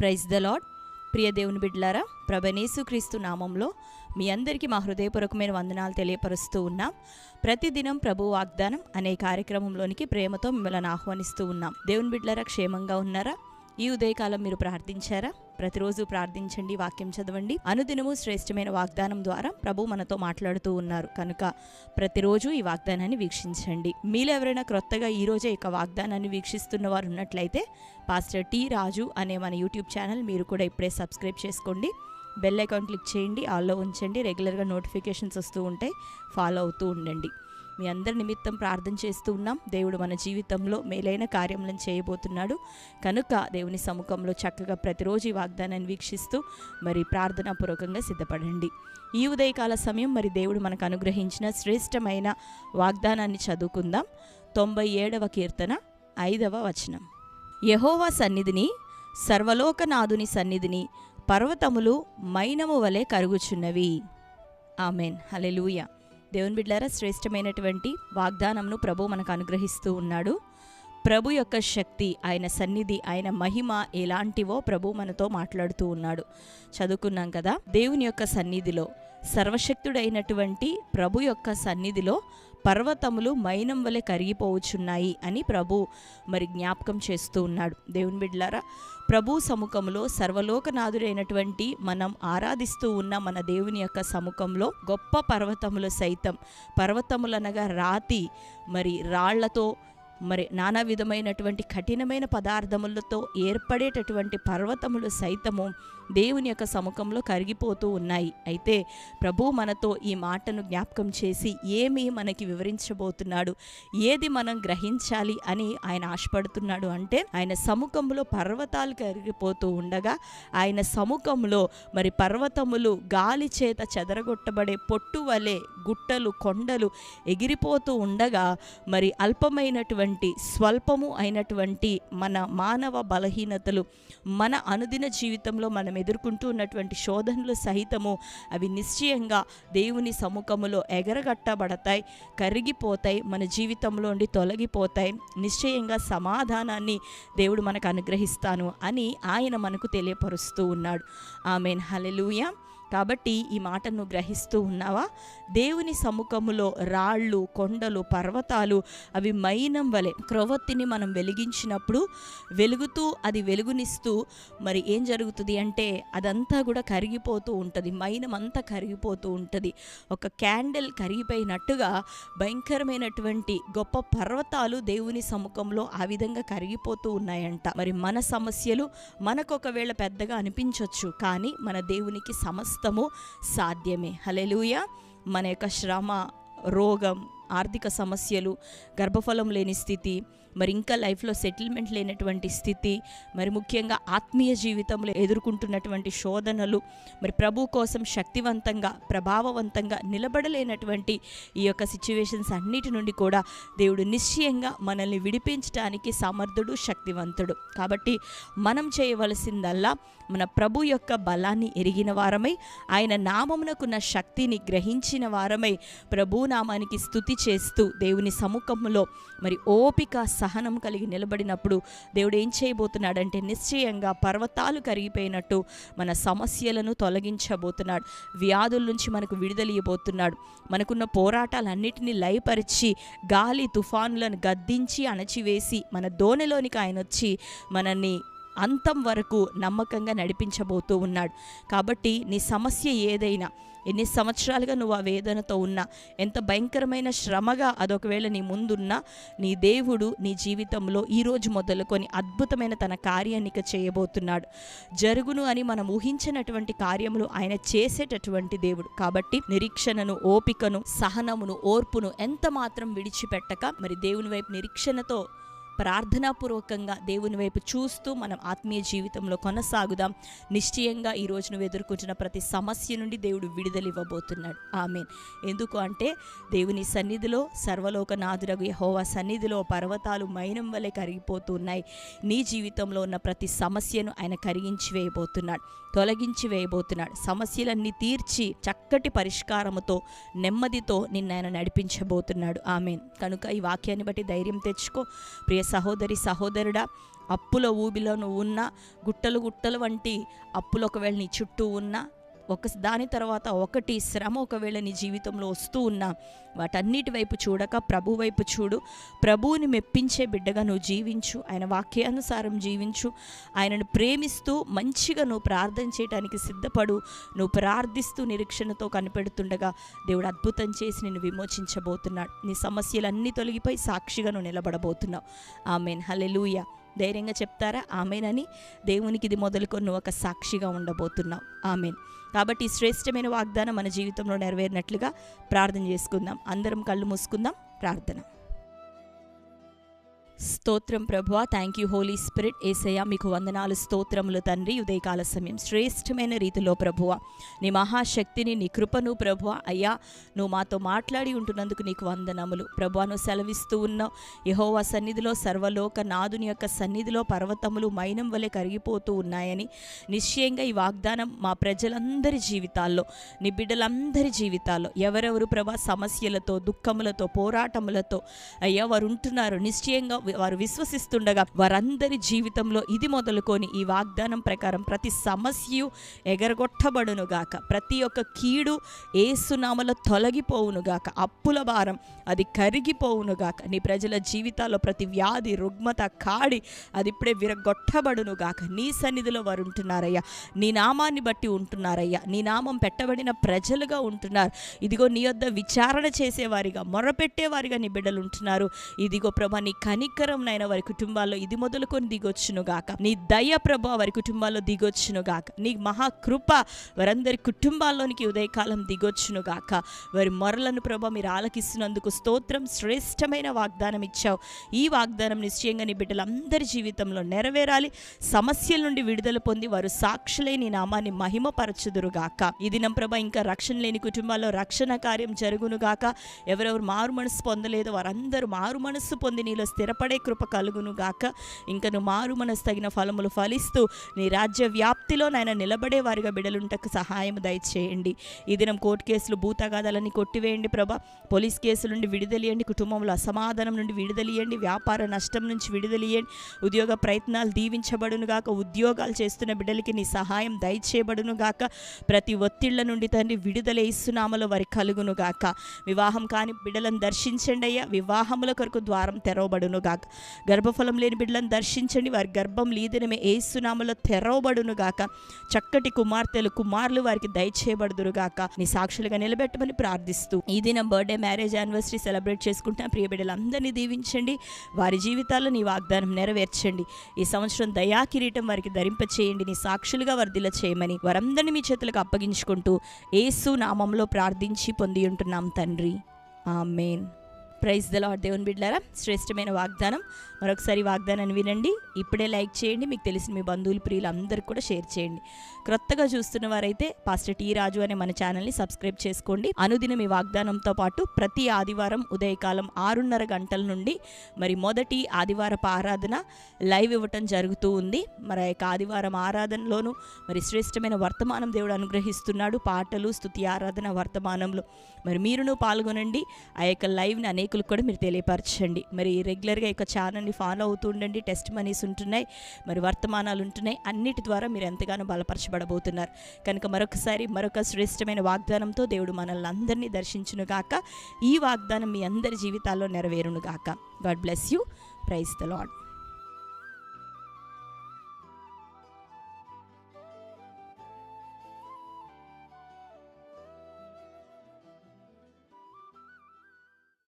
Praise the lord. ప్రియ దేవుని బిడ్డలారా, ప్రభువైన క్రీస్తు నామంలో మీ అందరికీ మా హృదయపూర్వకమైన వందనాలు తెలియపరుస్తూ ఉన్నాం. ప్రతిదినం ప్రభు వాగ్దానం అనే కార్యక్రమంలోనికి ప్రేమతో మిమ్మల్ని ఆహ్వానిస్తూ ఉన్నాం. దేవుని బిడ్డలారా, క్షేమంగా ఉన్నారా? ఈ ఉదయకాలం మీరు ప్రార్థించారా? ప్రతిరోజు ప్రార్థించండి, వాక్యం చదవండి. అనుదినము శ్రేష్టమైన వాగ్దానం ద్వారా ప్రభు మనతో మాట్లాడుతూ ఉన్నారు కనుక ప్రతిరోజు ఈ వాగ్దానాన్ని వీక్షించండి. మీలో ఎవరైనా క్రొత్తగా ఈ రోజే ఇక వాగ్దానాన్ని వీక్షిస్తున్న వారు ఉన్నట్లయితే పాస్టర్ టి రాజు అనే మన యూట్యూబ్ ఛానల్ మీరు కూడా ఇప్పుడే సబ్స్క్రైబ్ చేసుకోండి. బెల్ ఐకాన్ క్లిక్ చేయండి, ఆల్లో ఉంచండి. రెగ్యులర్గా నోటిఫికేషన్స్ వస్తూ ఉంటాయి, ఫాలో అవుతూ ఉండండి. మీ అందరి నిమిత్తం ప్రార్థన చేస్తూ ఉన్నాం. దేవుడు మన జీవితంలో మేలైన కార్యములను చేయబోతున్నాడు కనుక దేవుని సముఖంలో చక్కగా ప్రతిరోజు ఈ వాగ్దానాన్ని వీక్షిస్తూ మరి ప్రార్థనాపూర్వకంగా సిద్ధపడండి. ఈ ఉదయకాల సమయం మరి దేవుడు మనకు అనుగ్రహించిన శ్రేష్టమైన వాగ్దానాన్ని చదువుకుందాం. 97వ కీర్తన 5వ వచనం. యెహోవా సన్నిధిని, సర్వలోకనాథుని సన్నిధిని పర్వతములు మైనము వలె కరుగుచున్నవి. ఆమెన్, హల్లెలూయా. దేవుని బిడ్డలారా, శ్రేష్టమైనటువంటి వాగ్దానంను ప్రభు మనకు అనుగ్రహిస్తూ ఉన్నాడు. ప్రభు యొక్క శక్తి, ఆయన సన్నిధి, ఆయన మహిమ ఎలాంటివో ప్రభు మనతో మాట్లాడుతూ ఉన్నాడు. చదువుకున్నాం కదా, దేవుని యొక్క సన్నిధిలో, సర్వశక్తుడైనటువంటి ప్రభు యొక్క సన్నిధిలో పర్వతములు మైనం వలె కరిగిపోవచ్చున్నాయి అని ప్రభు మరి జ్ఞాపకం చేస్తూ ఉన్నాడు. దేవుని బిడ్డలారా, ప్రభు సముఖంలో సర్వలోకనాథుడైనటువంటి మనం ఆరాధిస్తూ ఉన్న మన దేవుని యొక్క సముఖంలో గొప్ప పర్వతములు సైతం, పర్వతములనగా రాతి మరి రాళ్లతో మరి నానా విధమైనటువంటి కఠినమైన పదార్థములతో ఏర్పడేటటువంటి పర్వతములు సైతము దేవుని యొక్క సముఖంలో కరిగిపోతూ ఉన్నాయి. అయితే ప్రభు మనతో ఈ మాటను జ్ఞాపకం చేసి ఏమి మనకి వివరించబోతున్నాడు, ఏది మనం గ్రహించాలి అని ఆయన ఆశపడుతున్నాడు అంటే, ఆయన సముఖంలో పర్వతాలు కరిగిపోతూ ఉండగా, ఆయన సముఖంలో మరి పర్వతములు గాలి చేత చెదరగొట్టబడే పొట్టు వలె గుట్టలు కొండలు ఎగిరిపోతూ ఉండగా, మరి అల్పమైనటువంటి స్వల్పము అయినటువంటి మన మానవ బలహీనతలు, మన అనుదిన జీవితంలో మనం ఎదుర్కొంటూ ఉన్నటువంటి శోధనలు సహితము అవి నిశ్చయంగా దేవుని సముఖములో ఎగరగట్టబడతాయి, కరిగిపోతాయి, మన జీవితంలో నుండి తొలగిపోతాయి. నిశ్చయంగా సమాధానాన్ని దేవుడు మనకు అనుగ్రహిస్తాను అని ఆయన మనకు తెలియపరుస్తూ ఉన్నాడు. ఆమేన్, హల్లెలూయా. కాబట్టి ఈ మాటను గ్రహిస్తూ ఉన్నావా? దేవుని సముఖములో రాళ్ళు, కొండలు, పర్వతాలు అవి మైనం వలె, క్రొవ్వొత్తిని మనం వెలిగించినప్పుడు వెలుగుతూ అది వెలుగునిస్తూ మరి ఏం జరుగుతుంది అంటే అదంతా కూడా కరిగిపోతూ ఉంటుంది, మైనం అంతా కరిగిపోతూ ఉంటుంది. ఒక క్యాండిల్ కరిగిపోయినట్టుగా భయంకరమైనటువంటి గొప్ప పర్వతాలు దేవుని సముఖంలో ఆ విధంగా కరిగిపోతూ ఉన్నాయంట. మరి మన సమస్యలు మనకు ఒకవేళ పెద్దగా అనిపించవచ్చు, కానీ మన దేవునికి సమస్తము సాధ్యమే. హల్లెలూయా. మన యొక్క శ్రమ, రోగం, ఆర్థిక సమస్యలు, గర్భఫలం లేని స్థితి, మరి ఇంకా లైఫ్లో సెటిల్మెంట్ లేనటువంటి స్థితి, మరి ముఖ్యంగా ఆత్మీయ జీవితంలో ఎదుర్కొంటున్నటువంటి శోధనలు, మరి ప్రభు కోసం శక్తివంతంగా, ప్రభావవంతంగా నిలబడలేనటువంటి ఈ యొక్క సిచ్యువేషన్స్ అన్నిటి నుండి కూడా దేవుడు నిశ్చయంగా మనల్ని విడిపించడానికి సమర్థుడు, శక్తివంతుడు. కాబట్టి మనం చేయవలసిందల్లా మన ప్రభు యొక్క బలాన్ని ఎరిగిన వారమై, ఆయన నామమునకున్న శక్తిని గ్రహించిన వారమై ప్రభు నామానికి స్తుతి చేస్తూ దేవుని సముఖంలో మరి ఓపిక, సహనం కలిగి నిలబడినప్పుడు దేవుడు ఏం చేయబోతున్నాడంటే నిశ్చయంగా పర్వతాలు కరిగిపోయినట్టు మన సమస్యలను తొలగించబోతున్నాడు. వ్యాధుల నుంచి మనకు విడుదలయ్యబోతున్నాడు. మనకున్న పోరాటాలన్నిటినీ లయపరిచి గాలి తుఫానులను గద్దించి అణచివేసి మన దోణిలోనికి ఆయన వచ్చి మనల్ని అంతం వరకు నమ్మకంగా నడిపించబోతూ ఉన్నాడు. కాబట్టి నీ సమస్య ఏదైనా, ఎన్ని సంవత్సరాలుగా నువ్వు ఆ వేదనతో ఉన్నా, ఎంత భయంకరమైన శ్రమగా అదొకవేళ నీ ముందున్నా, నీ దేవుడు నీ జీవితంలో ఈరోజు మొదలుకొని అద్భుతమైన తన కార్యాన్ని చేయబోతున్నాడు. జరుగును అని మనం ఊహించినటువంటి కార్యములు ఆయన చేసేటటువంటి దేవుడు. కాబట్టి నిరీక్షణను, ఓపికను, సహనమును, ఓర్పును ఎంత మాత్రం విడిచిపెట్టక మరి దేవుని వైపు నిరీక్షణతో ప్రార్థనాపూర్వకంగా దేవుని వైపు చూస్తూ మనం ఆత్మీయ జీవితంలో కొనసాగుదాం. నిశ్చయంగా ఈరోజు నువ్వు ఎదుర్కొంటున్న ప్రతి సమస్య నుండి దేవుడు విడుదల ఇవ్వబోతున్నాడు. ఆమేన్. ఎందుకు అంటే దేవుని సన్నిధిలో, సర్వలోకనాథుడగు యెహోవా సన్నిధిలో పర్వతాలు మైనం వలె కరిగిపోతూ ఉన్నాయి. నీ జీవితంలో ఉన్న ప్రతి సమస్యను ఆయన కరిగించి వేయబోతున్నాడు, తొలగించి వేయబోతున్నాడు. సమస్యలన్నీ తీర్చి చక్కటి పరిష్కారముతో, నెమ్మదితో నిన్ను ఆయన నడిపించబోతున్నాడు. ఆమేన్. కనుక ఈ వాక్యాన్ని బట్టి ధైర్యం తెచ్చుకో. ప్రియ సహోదరి సహోదరుడా, అప్పుల ఊబిలో నువ్వు ఉన్నా, గుట్టలు వంటి అప్పులు ఒకవేళ నీ చుట్టూ ఉన్నా, దాని తర్వాత ఒకటి శ్రమ ఒకవేళ నీ జీవితంలో వస్తూ ఉన్నా, వాటన్నిటి వైపు చూడక ప్రభు వైపు చూడు. ప్రభువుని మెప్పించే బిడ్డగా నువ్వు జీవించు, ఆయన వాక్యానుసారం జీవించు. ఆయనను ప్రేమిస్తూ మంచిగా నువ్వు ప్రార్థన చేయడానికి సిద్ధపడు. నువ్వు ప్రార్థిస్తూ నిరీక్షణతో కనిపెడుతుండగా దేవుడు అద్భుతం చేసి నిన్ను విమోచించబోతున్నాడు. నీ సమస్యలన్నీ తొలగిపోయి సాక్షిగా నువ్వు నిలబడబోతున్నావు. ఆమేన్, హల్లెలూయా. ధైర్యంగా చెప్తారా ఆమేనని? దేవునికి ఇది మొదలుకొని నువ్వు ఒక సాక్షిగా ఉండబోతున్నావు. ఆమేన్. కాబట్టి శ్రేష్టమైన వాగ్దానం మన జీవితంలో నెరవేరినట్లుగా ప్రార్థన చేసుకుందాం. అందరం కళ్ళు మూసుకుందాం. ప్రార్థన. స్తోత్రం ప్రభువా, థ్యాంక్ యూ హోలీ స్పిరిట్. యేసయ్యా మీకు వందనాలు, స్తోత్రములు తండ్రి. ఉదయకాల సమయం శ్రేష్టమైన రీతిలో ప్రభువా నీ మహాశక్తిని, నీ కృపను ప్రభువా అయ్యా నువ్వు మాతో మాట్లాడి ఉంటున్నందుకు నీకు వందనములు ప్రభువా. నువ్వు సెలవిస్తూ ఉన్నావు, యెహోవా సన్నిధిలో సర్వలోక నాదుని యొక్క సన్నిధిలో పర్వతములు మైనం వలె కరిగిపోతూ ఉన్నాయని. నిశ్చయంగా ఈ వాగ్దానం మా ప్రజలందరి జీవితాల్లో, నీ బిడ్డలందరి జీవితాల్లో ఎవరెవరు ప్రభా సమస్యలతో, దుఃఖములతో, పోరాటములతో అయ్యా వారు ఉంటున్నారు, నిశ్చయంగా వారు విశ్వసిస్తుండగా వారందరి జీవితంలో ఇది మొదలుకొని ఈ వాగ్దానం ప్రకారం ప్రతి సమస్య ఎగరగొట్టబడునుగాక, ప్రతి ఒక్క కీడు యేసునామములో తొలగిపోవునుగాక, అప్పుల భారం అది కరిగిపోవునుగాక, నీ ప్రజల జీవితాల్లో ప్రతి వ్యాధి, రుగ్మత, కాడి అది ఇప్పుడే విరగొట్టబడునుగాక. నీ సన్నిధిలో వారు ఉంటున్నారయ్యా, నీ నామాన్ని బట్టి ఉంటున్నారయ్యా, నీ నామం పెట్టబడిన ప్రజలుగా ఉంటున్నారు. ఇదిగో నీ యొద్ద విచారణ చేసేవారిగా, మొరపెట్టేవారిగా నీ బిడ్డలు ఉంటున్నారు. ఇదిగో ప్రభా నీ కనికరం నాయన వారి కుటుంబాల్లో ఇది మొదలుకొని దిగొచ్చునుగాక. నీ దయ ప్రభా వారి కుటుంబాల్లో దిగొచ్చునుగాక. నీ మహాకృప వారందరి కుటుంబాల్లోనికి ఉదయకాలం దిగొచ్చునుగాక. వారి మొరలను ప్రభా మీరు ఆలకిస్తున్నందుకు స్తోత్రం. శ్రేష్టమైన వాగ్దానం ఇచ్చావు. ఈ వాగ్దానం నిశ్చయంగా నీ బిడ్డలందరి జీవితంలో నెరవేరాలి. సమస్యల నుండి విడుదల పొంది వారు సాక్షులై నీ నామాన్ని మహిమపరచుదురుగాక. ఈ దినం ప్రభా ఇంకా రక్షణ లేని కుటుంబాల్లో రక్షణ కార్యం జరుగునుగాక. ఎవరెవరు మారు మనసు పొందలేదో వారందరూ మారు మనసు పొంది నీలో స్థిరపడే కృప కలుగునుగాక. ఇంకా నువ్వు మారు మనసు తగిన ఫలములు ఫలిస్తూ నీ రాజ్య వ్యాప్తిలో నాయన నిలబడే వారిగా బిడలుంటకు సహాయం దయచేయండి. ఈ దినం కోర్టు కేసులు, భూతగాదాలని కొట్టివేయండి ప్రభా. పోలీస్ కేసుల నుండి విడుదలియండి. కుటుంబంలో అసమాధానం నుండి విడుదలియండి. వ్యాపార నష్టం నుంచి విడుదలియండి. ఉద్యోగ ప్రయత్నాలు దీవించబడునుగాక. ఉద్యోగాలు చేస్తున్న బిడ్డలకి నీ సహాయం దయచేయబడునుగాక. ప్రతి ఒత్తిళ్ల నుండి తండ్రి విడుదల యేసునామములో వారి కలుగునుగాక. వివాహం కాని బిడ్డలను దర్శించండి అయ్యా. వివాహముల కొరకు ద్వారం తెరవబడునుగాక. గర్భఫలం లేని బిడ్డలను దర్శించండి. వారి గర్భం లీదినమే యేసునామములో తెరవబడునుగాక. చక్కటి కుమార్తెలు, కుమారులు వారికి దయచేయబడుదురుగాక. నీ సాక్షులుగా నిలబెట్టమని ప్రార్థిస్తూ ఈ దినం బర్త్డే, మ్యారేజ్, యానివర్సరీ సెలబ్రేట్ చేసుకుంటున్న ప్రియ బిడ్డలందరినీ దీవించండి. వారి జీవితాల్లో నీ వాగ్దానం నెరవేర్చండి. ఈ సంవత్సరం దయా కిరీటం వారికి ధరింపచేయండి. నీ సాక్షులుగా వర్ధిల్ల చేయమని వారందరినీ మీ చేతులకు అప్పగించుకుంటూ యేసు నామంలో ప్రార్థించి పొంది ఉంటున్నాం తండ్రి. ఆమేన్. Praise the Lord. దేవుని బిడ్డలారా, శ్రేష్టమైన వాగ్దానం మరొకసారి వాగ్దానాన్ని వినండి. ఇప్పుడే లైక్ చేయండి. మీకు తెలిసిన మీ బంధువులు, ప్రియులు అందరికీ కూడా షేర్ చేయండి. క్రొత్తగా చూస్తున్న వారైతే పాస్టర్ టీ రాజు అనే మన ఛానల్ని సబ్స్క్రైబ్ చేసుకోండి. అనుదినం ఈ వాగ్దానంతో పాటు ప్రతి ఆదివారం ఉదయకాలం 6:30 గంటల నుండి మరి మొదటి ఆదివారపు ఆరాధన లైవ్ ఇవ్వటం జరుగుతూ ఉంది. మరి ఆ యొక్క ఆదివారం ఆరాధనలోనూ మరి శ్రేష్టమైన వర్తమానం దేవుడు అనుగ్రహిస్తున్నాడు. పాటలు, స్తుతి ఆరాధన వర్తమానంలో మరి మీరును పాల్గొనండి. ఆ యొక్క లైవ్ని అనేకులకు కూడా మీరు తెలియపరచండి. మరి రెగ్యులర్గా ఈ యొక్క ఛానల్ని ఫాలో అవుతూ ఉండండి. టెస్ట్ మనీస్ ఉంటున్నాయి, మరి వర్తమానాలు ఉంటున్నాయి. అన్నిటి ద్వారా మీరు ఎంతగానో బలపరచబడబోతున్నారు. కనుక మరొక శ్రేష్టమైన వాగ్దానంతో దేవుడు మనల్ని అందరినీ దర్శించునుగాక. ఈ వాగ్దానం మీ అందరి జీవితాల్లో నెరవేరునుగాక. God bless you. Praise the lord.